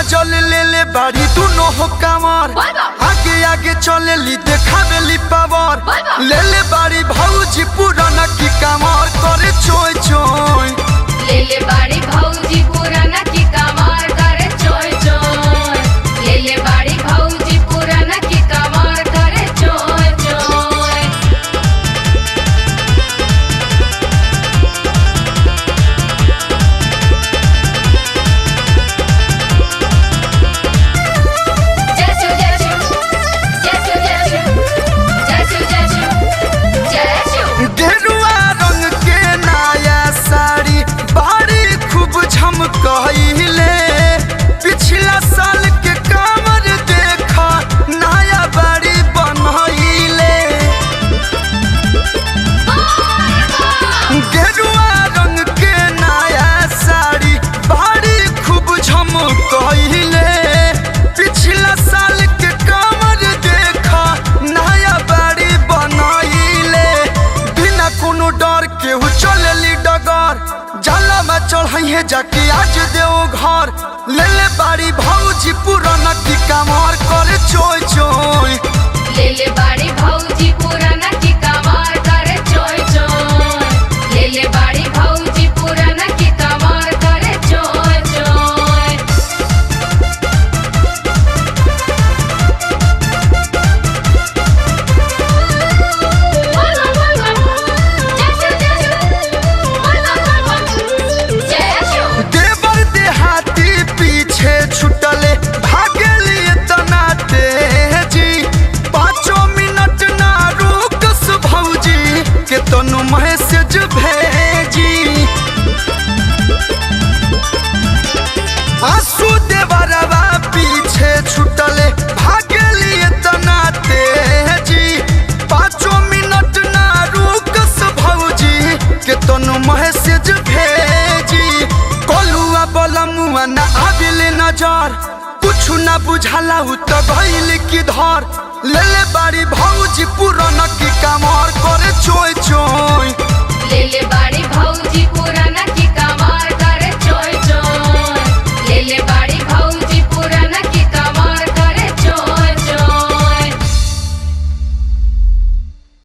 जल ले ले बाड़ी दोनों हो कामर आगे आगे चले ली देखावे ली पावर ले ले बाड़ी भौजी पुराना की कामर करे चोय चोय ले ले बाड़ी भौजी पुराना की कामर करे चोय चोय ले ले बाड़ी भौजी पुराना की कामर करे चोय चोय जैसु जैसु जैसु जैसु जैसु जैसु गेरुआ रंग के नया साड़ी बाड़ी खूब झमकइले पिछला साल के कामर देखा नया बाड़ी बनइले गेरुआ रंग के नया साड़ी बाड़ी खूब झमकइले पिछला साल के कामर देखा नया बाड़ी बनइले बिना कोनो डर केहू चलेली डगर जाला में चढ़ाइए जाके आज देव घर ले ले बाड़ी भौजी पुराना की कामर करे चोय चोय ले ले बाड़ी भौजी पुराना की कामर करे चोय चोय ले ले बाड़ी भौजी पुराना की कामर करे चोय चोय देवर देहाती पीछे छुटले भागे लिए तना तेजी 5 मिनट ना रुकस भौजी के तनु मैसेज भेजी आंसू देवरवा पीछे छुटले भागे लिए तना तेजी 5 मिनट ना रुकस भौजी के तनु मैसेज भेजी कलुआ बलमुआ ना आबिले नजर कुछ ना बुझाला उ त भइल की धर ले ले बाड़ी भौजी पुराना की कामर करे चोय चोय ले ले बाड़ी भौजी